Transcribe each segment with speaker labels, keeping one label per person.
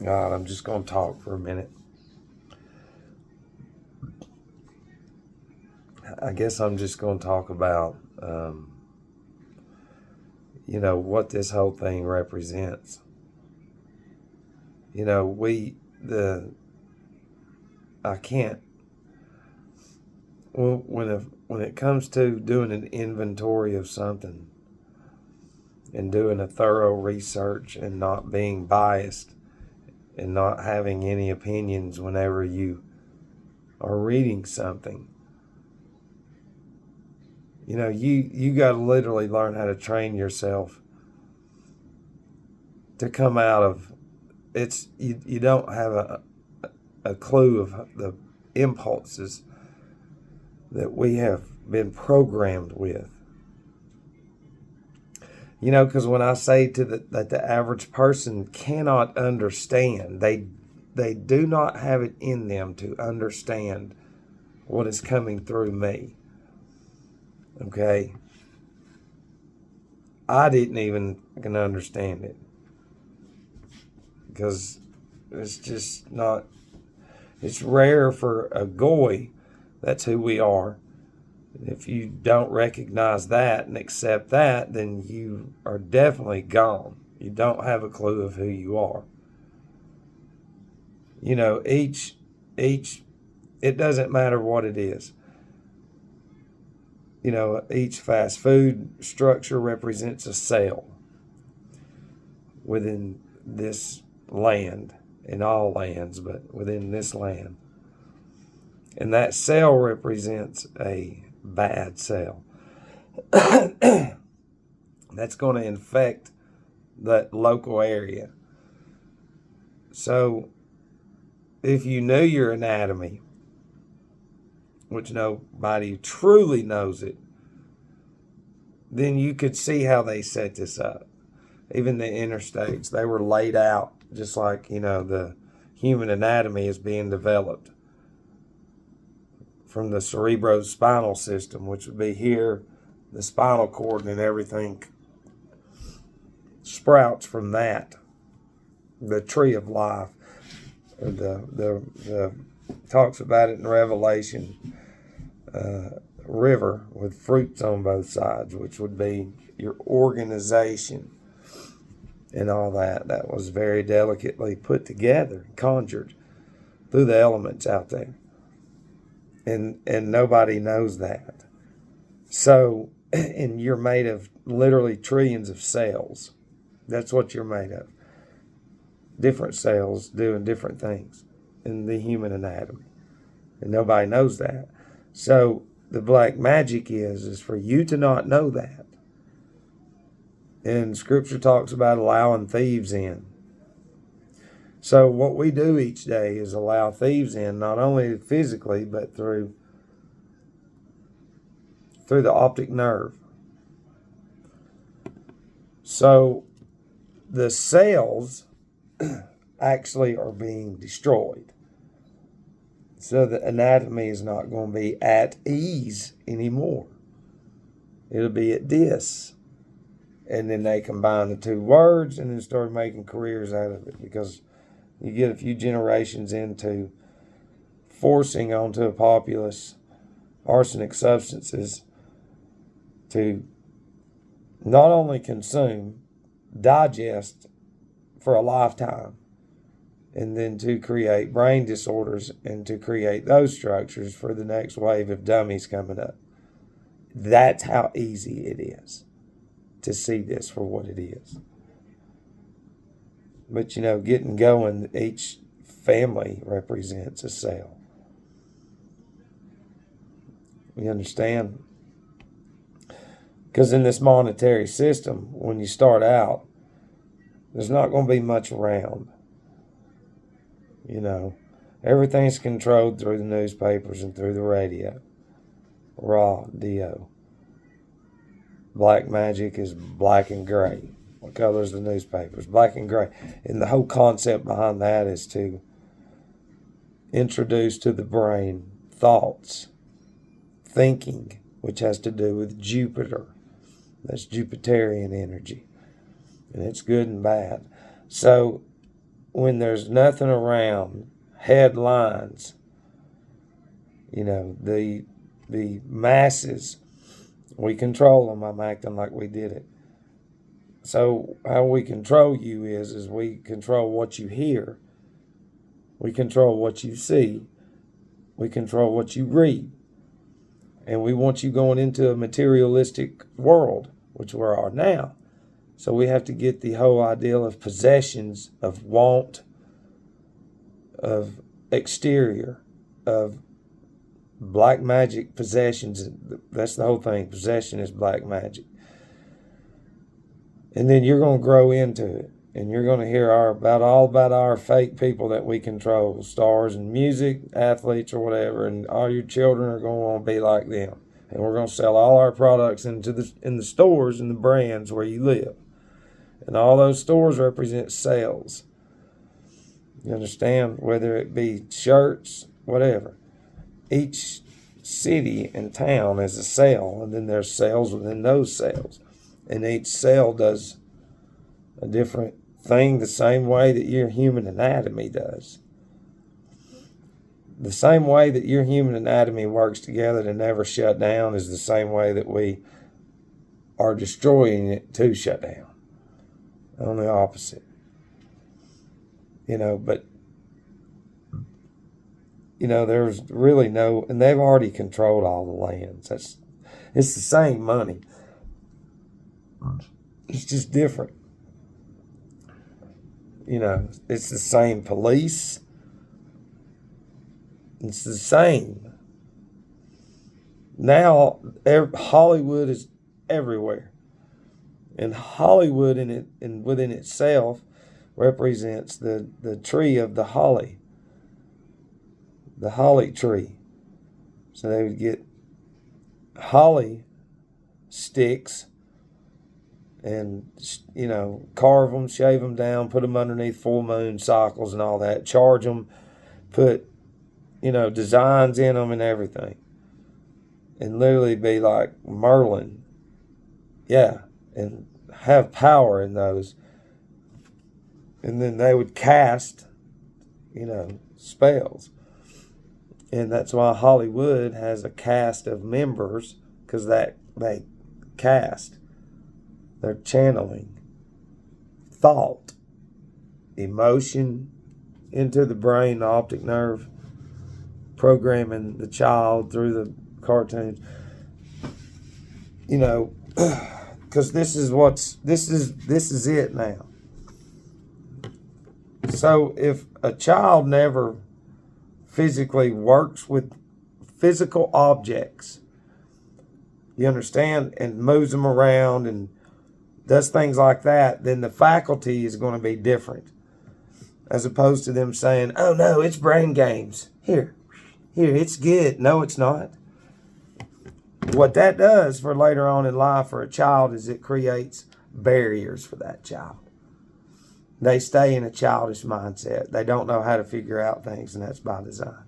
Speaker 1: God, I'm just going to talk for a minute. I guess I'm just going to talk about, what this whole thing represents. You know, I can't, when it comes to doing an inventory of something and doing a thorough research and not being biased and not having any opinions whenever you are reading something, you got to literally learn how to train yourself to come out of you don't have a clue of the impulses that we have been programmed with. Because when I say that the average person cannot understand, they do not have it in them to understand what is coming through me. Okay? I didn't even can understand it. Because it's just not, it's rare for a goy. That's who we are. If you don't recognize that and accept that, then you are definitely gone. You don't have a clue of who you are. Each, it doesn't matter what it is. Each fast food structure represents a cell within this land, in all lands, but within this land. And that cell represents a bad cell. That's going to infect that local area. So if you knew your anatomy, which nobody truly knows it, then you could see how they set this up. Even the interstates, they were laid out just like, the human anatomy is being developed from the cerebrospinal system, which would be here, the spinal cord and everything sprouts from that. The tree of life, or the talks about it in Revelation, river with fruits on both sides, which would be your organization and all that. That was very delicately put together, conjured through the elements out there. And nobody knows that. So, and you're made of literally trillions of cells. That's what you're made of. Different cells doing different things in the human anatomy. And nobody knows that. So the black magic is for you to not know that. And Scripture talks about allowing thieves in. So what we do each day is allow thieves in, not only physically, but through the optic nerve. So the cells actually are being destroyed. So the anatomy is not going to be at ease anymore. It'll be at dis. And then they combine the two words and then start making careers out of it, because you get a few generations into forcing onto a populace arsenic substances to not only consume, digest for a lifetime, and then to create brain disorders and to create those structures for the next wave of dummies coming up. That's how easy it is to see this for what it is. But getting going, each family represents a cell. You understand? Because in this monetary system, when you start out, there's not going to be much around. Everything's controlled through the newspapers and through the radio. Raw deal. Black magic is black and gray. What color is the newspapers? Black and gray. And the whole concept behind that is to introduce to the brain thoughts, thinking, which has to do with Jupiter. That's Jupiterian energy. And it's good and bad. So when there's nothing around, headlines, the masses, we control them. I'm acting like we did it. So how we control you is we control what you hear. We control what you see. We control what you read. And we want you going into a materialistic world, which we are now. So we have to get the whole ideal of possessions, of want, of exterior, of black magic possessions. That's the whole thing. Possession is black magic. And then you're going to grow into it. And you're going to hear all about our fake people that we control, stars in music, athletes, or whatever. And all your children are going to want to be like them. And we're going to sell all our products in the stores and the brands where you live. And all those stores represent sales. You understand? Whether it be shirts, whatever. Each city and town is a sale, and then there's sales within those sales. And each sale does a different thing the same way that your human anatomy does. The same way that your human anatomy works together to never shut down is the same way that we are destroying it to shut down. On the opposite. But there's really no, and they've already controlled all the lands. It's the same money. It's just different. It's the same police. It's the same. Now, Hollywood is everywhere. And Hollywood within itself represents the tree of the holly tree. So they would get holly sticks and, carve them, shave them down, put them underneath full moon cycles and all that, charge them, put, designs in them and everything. And literally be like Merlin. Yeah. And have power in those. And then they would cast, spells. And that's why Hollywood has a cast of members, because they cast. They're channeling thought, emotion into the brain, the optic nerve, programming the child through the cartoons. Because this is it now. So if a child never physically works with physical objects, you understand, and moves them around and does things like that, then the faculty is going to be different. As opposed to them saying, oh no, it's brain games. Here, it's good. No, it's not. What that does for later on in life for a child is it creates barriers for that child. They stay in a childish mindset. They don't know how to figure out things, and that's by design.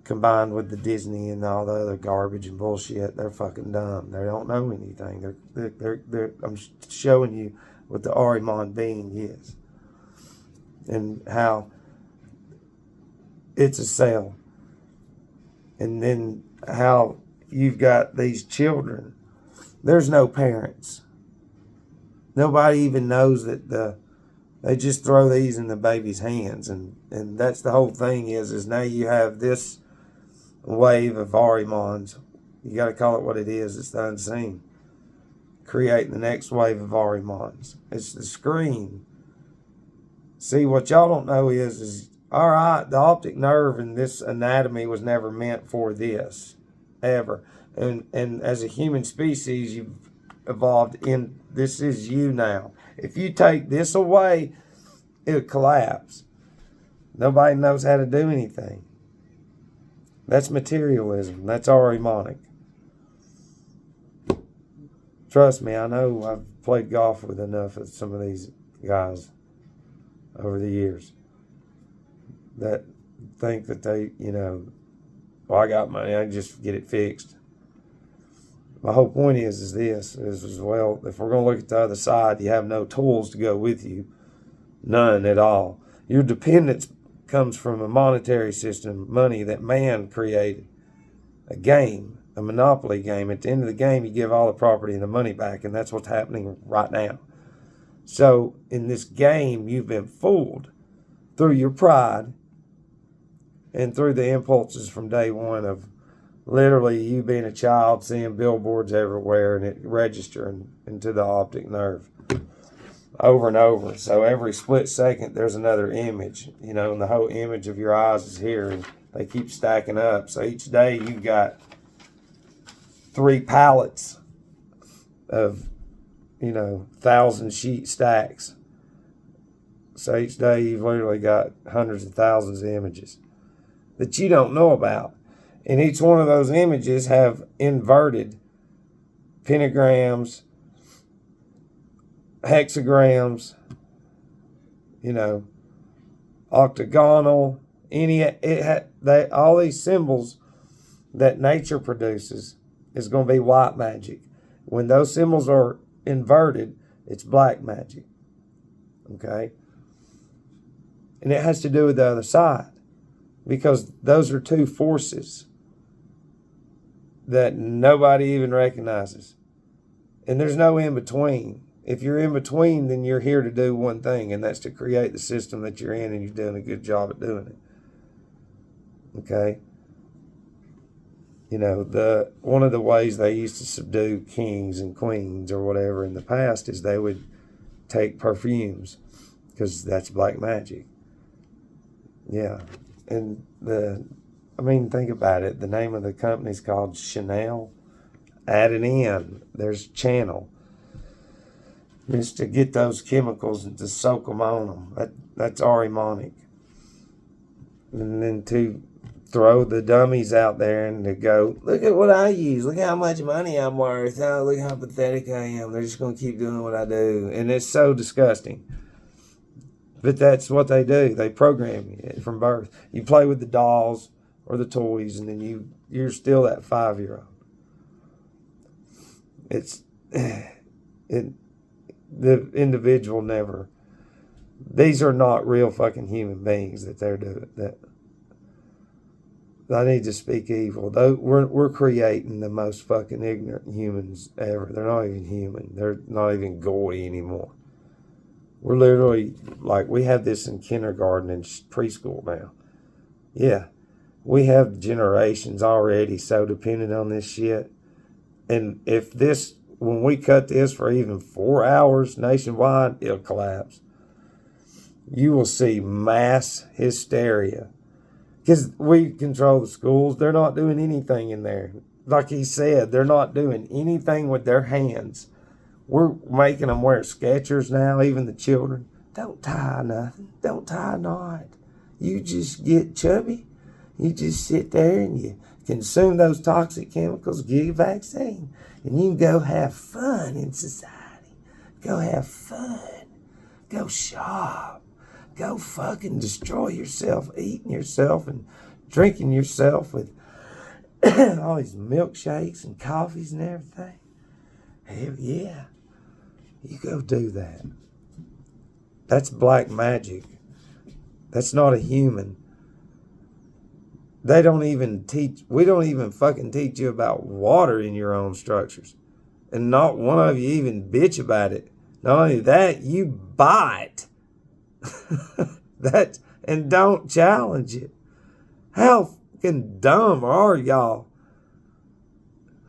Speaker 1: Combined with the Disney and all the other garbage and bullshit, they're fucking dumb. They don't know anything. They're I'm showing you what the Ahriman being is. And how it's a cell. And then how you've got these children. There's no parents. Nobody even knows that they just throw these in the baby's hands. And that's the whole thing is now you have this wave of Ahrimans. You got to call it what it is. It's the unseen. Creating the next wave of Ahrimans. It's the screen. See, what y'all don't know is all right, the optic nerve in this anatomy was never meant for this, ever. And as a human species, you've evolved in, this is you now. If you take this away, it'll collapse. Nobody knows how to do anything. That's materialism. That's Ahrimanic. Trust me, I know I've played golf with enough of some of these guys over the years that think that they, well, I got money, I can just get it fixed. My whole point is this, well, if we're going to look at the other side, you have no tools to go with you. None at all. Your dependence comes from a monetary system, money that man created. A game, a monopoly game. At the end of the game, you give all the property and the money back, and that's what's happening right now. So in this game, you've been fooled through your pride and through the impulses from day one of literally you being a child, seeing billboards everywhere and it registering into the optic nerve over and over. So every split second, there's another image, and the whole image of your eyes is here, and they keep stacking up. So each day you've got 3 pallets of, 1,000 sheet stacks. So each day you've literally got hundreds of thousands of images that you don't know about. And each one of those images have inverted pentagrams, hexagrams, octagonal, all these symbols that nature produces is going to be white magic. When those symbols are inverted, it's black magic. Okay? And it has to do with the other side, because those are 2 forces that nobody even recognizes. And there's no in between. If you're in between, then you're here to do one thing, and that's to create the system that you're in, and you're doing a good job at doing it. Okay? One of the ways they used to subdue kings and queens or whatever in the past is they would take perfumes, because that's black magic. Yeah. And think about it. The name of the company's called Chanel. Add an N. There's Channel. It's to get those chemicals and to soak them on them. That's Arimonic. And then to throw the dummies out there and to go, look at what I use. Look how much money I'm worth. Oh, look how pathetic I am. They're just going to keep doing what I do. And it's so disgusting. But that's what they do. They program you from birth. You play with the dolls or the toys, and then you're still that 5-year-old. The individual never. These are not real fucking human beings that they're doing. That I need to speak evil. Though we're creating the most fucking ignorant humans ever. They're not even human. They're not even goy anymore. We're literally, we have this in kindergarten and preschool now. Yeah. We have generations already so dependent on this shit. And when we cut this for even 4 hours nationwide, it'll collapse. You will see mass hysteria. Because we control the schools. They're not doing anything in there. Like he said, they're not doing anything with their hands. We're making them wear Skechers now, even the children. Don't tie nothing. Don't tie a knot. You just get chubby. You just sit there and you consume those toxic chemicals, get a vaccine, and you can go have fun in society. Go have fun. Go shop. Go fucking destroy yourself, eating yourself and drinking yourself with all these milkshakes and coffees and everything. Hell yeah. You go do that. That's black magic. That's not a human. We don't even fucking teach you about water in your own structures. And not one of you even bitch about it. Not only that, you buy it. And don't challenge it. How fucking dumb are y'all?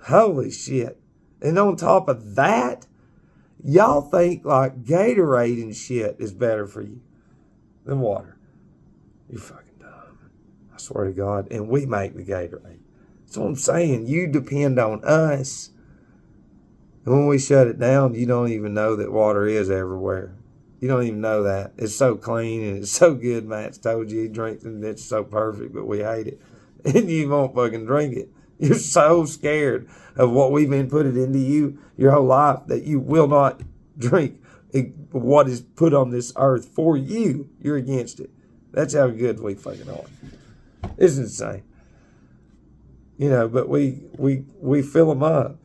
Speaker 1: Holy shit. And on top of that, y'all think Gatorade and shit is better for you than water. You're fucking dumb. I swear to God. And we make the Gatorade. That's what I'm saying. You depend on us. And when we shut it down, you don't even know that water is everywhere. You don't even know that. It's so clean and it's so good. Matt's told you he drinks and it's so perfect, but we hate it. And you won't fucking drink it. You're so scared of what we've been putting into you your whole life that you will not drink what is put on this earth for you. You're against it. That's how good we fucking are. It's insane. But we fill them up.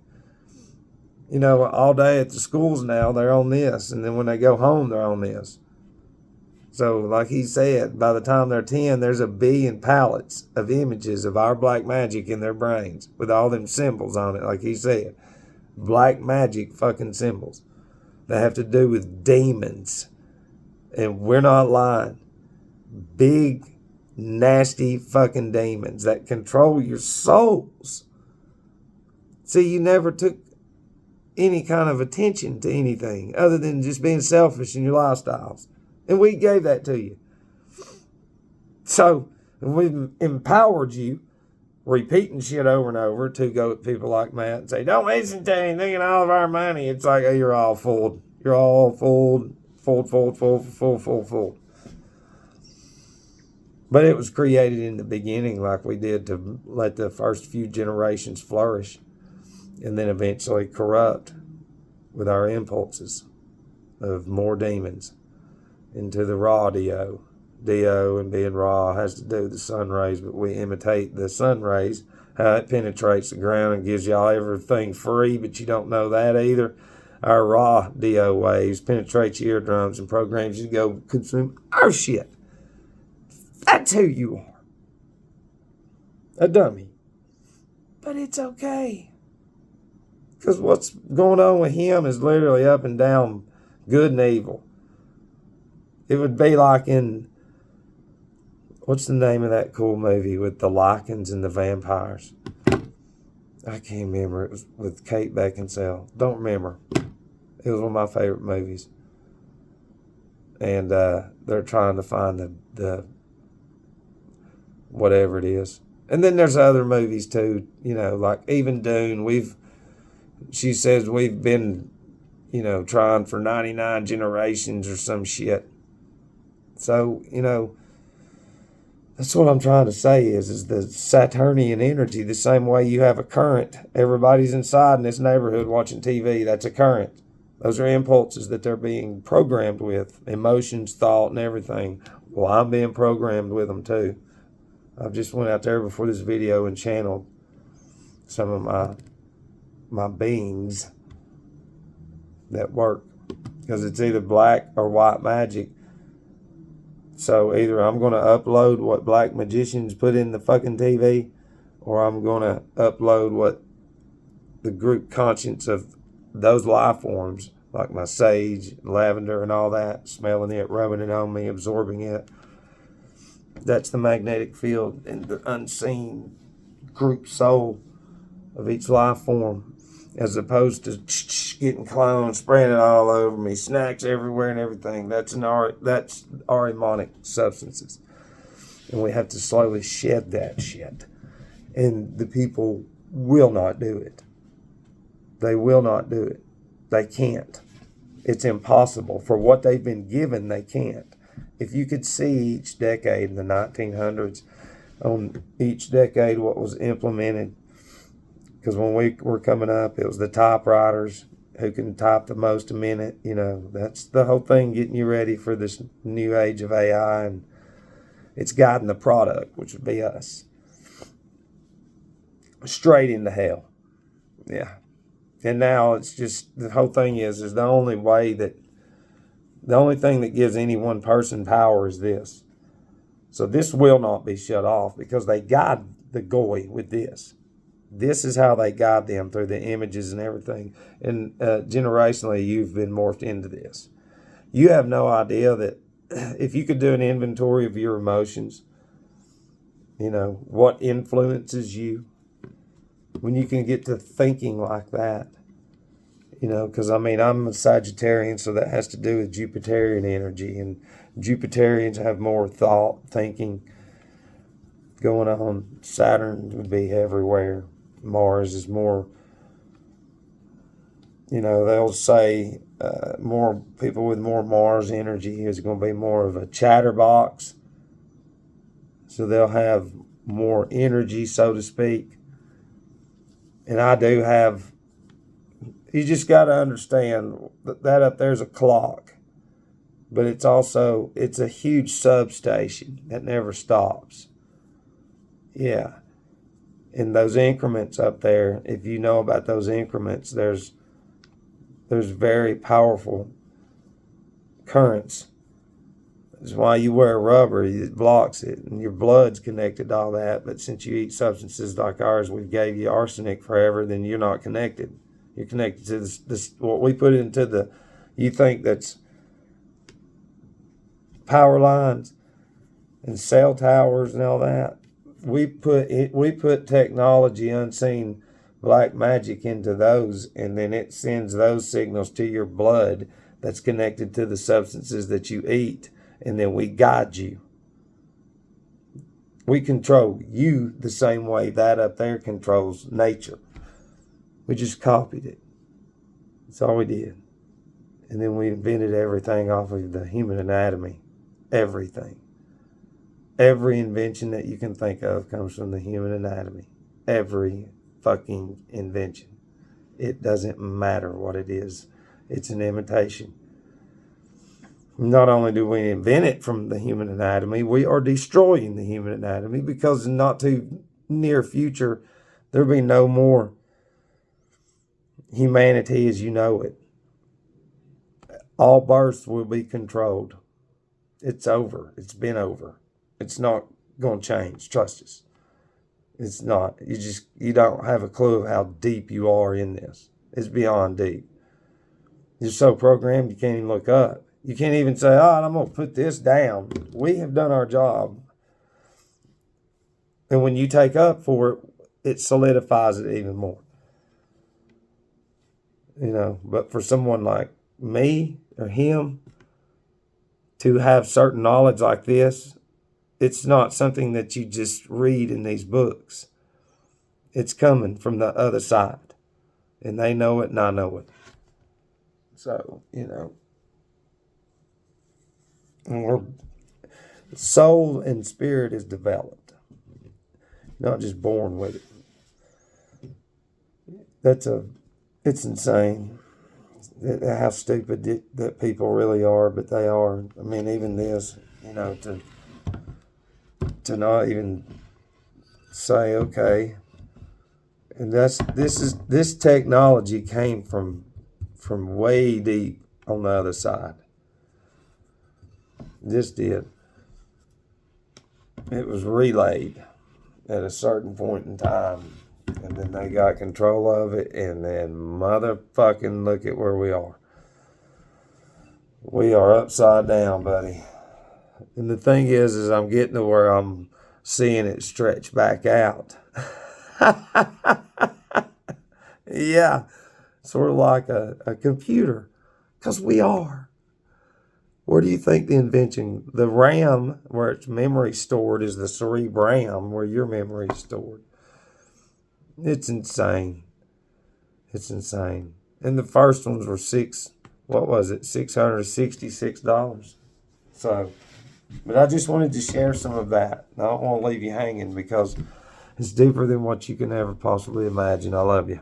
Speaker 1: All day at the schools now, they're on this. And then when they go home, they're on this. So, like he said, by the time they're 10, there's 1 billion palettes of images of our black magic in their brains with all them symbols on it, like he said. Black magic fucking symbols that have to do with demons. And we're not lying. Big, nasty fucking demons that control your souls. See, you never took any kind of attention to anything other than just being selfish in your lifestyles. And we gave that to you. So, we've empowered you, repeating shit over and over, to go at people like Matt and say, don't listen to anything and all of our money. It's like, oh, you're all fooled. You're all fooled. Fooled. But it was created in the beginning like we did to let the first few generations flourish and then eventually corrupt with our impulses of more demons into the raw DO. DO and being raw has to do with the sun rays, but we imitate the sun rays, how it penetrates the ground and gives y'all everything free, but you don't know that either. Our raw DO waves penetrate your eardrums and programs you to go consume our shit. That's who you are. A dummy. But it's okay. Because what's going on with him is literally up and down, good and evil. It would be like in, what's the name of that cool movie with the Lycans and the vampires? I can't remember. It was with Kate Beckinsale. Don't remember. It was one of my favorite movies. And they're trying to find the whatever it is. And then there's other movies too, like even Dune. She says we've been, trying for 99 generations or some shit. So, that's what I'm trying to say is the Saturnian energy, the same way you have a current. Everybody's inside in this neighborhood watching TV. That's a current. Those are impulses that they're being programmed with, emotions, thought, and everything. Well, I'm being programmed with them too. I've just went out there before this video and channeled some of my beings that work, because it's either black or white magic. So either I'm going to upload what black magicians put in the fucking TV, or I'm going to upload what the group conscience of those life forms, like my sage, lavender and all that, smelling it, rubbing it on me, absorbing it. That's the magnetic field and the unseen group soul of each life form, as opposed to getting clones, spraying it all over me, snacks everywhere and everything. That's aromatic substances. And we have to slowly shed that shit. And the people will not do it. They will not do it. They can't. It's impossible. For what they've been given, they can't. If you could see each decade in the 1900s, on each decade what was implemented, because when we were coming up, it was the typewriters, who can type the most a minute. That's the whole thing, getting you ready for this new age of AI, and it's guiding the product, which would be us, straight into hell. Yeah. And now it's just, the whole thing is the only thing that gives any one person power is this. So this will not be shut off, because they guide the goy with this. This is how they guide them, through the images and everything. And generationally, you've been morphed into this. You have no idea that if you could do an inventory of your emotions, what influences you, when you can get to thinking like that. Because I'm a Sagittarian, so that has to do with Jupiterian energy. And Jupiterians have more thought, thinking going on. Saturn would be everywhere. Mars is more, they'll say more people with more Mars energy is going to be more of a chatterbox. So they'll have more energy, so to speak. And I do have, you just got to understand that up there's a clock. But it's a huge substation that never stops. Yeah. In those increments up there, if you know about those increments, there's very powerful currents It's why you wear rubber. It blocks it, and your blood's connected to all that. But since you eat substances like ours, we gave you arsenic forever, then you're not connected. You're connected to this what we put into the, you think that's power lines and cell towers and all that. We put technology, unseen black magic into those, and then it sends those signals to your blood that's connected to the substances that you eat, and then we guide you. We control you the same way that up there controls nature. We just copied it. That's all we did. And then we invented everything off of the human anatomy. Everything. Every invention that you can think of comes from the human anatomy. Every fucking invention. It doesn't matter what it is. It's an imitation. Not only do we invent it from the human anatomy, we are destroying the human anatomy, because in not too near future, there'll be no more humanity as you know it. All births will be controlled. It's over. It's been over. It's not going to change. Trust us. It's not. You don't have a clue of how deep you are in this. It's beyond deep. You're so programmed you can't even look up. You can't even say, I'm going to put this down. We have done our job. And when you take up for it, it solidifies it even more. But for someone like me or him to have certain knowledge like this, it's not something that you just read in these books. It's coming from the other side. And they know it and I know it. So, and soul and spirit is developed. You're not just born with it. It's insane how stupid that people really are, but they are. I mean, even this, to not even say, okay. And this technology came from way deep on the other side. This did. It was relayed at a certain point in time, and then they got control of it, and then motherfucking look at where we are. We are upside down, buddy. And the thing is I'm getting to where I'm seeing it stretch back out. Yeah, sort of like a computer, because we are. Where do you think the invention, the RAM, where its memory stored, is the cerebrum, where your memory is stored? It's insane. It's insane. And the first ones were $666. So, but I just wanted to share some of that. I don't want to leave you hanging, because it's deeper than what you can ever possibly imagine. I love you.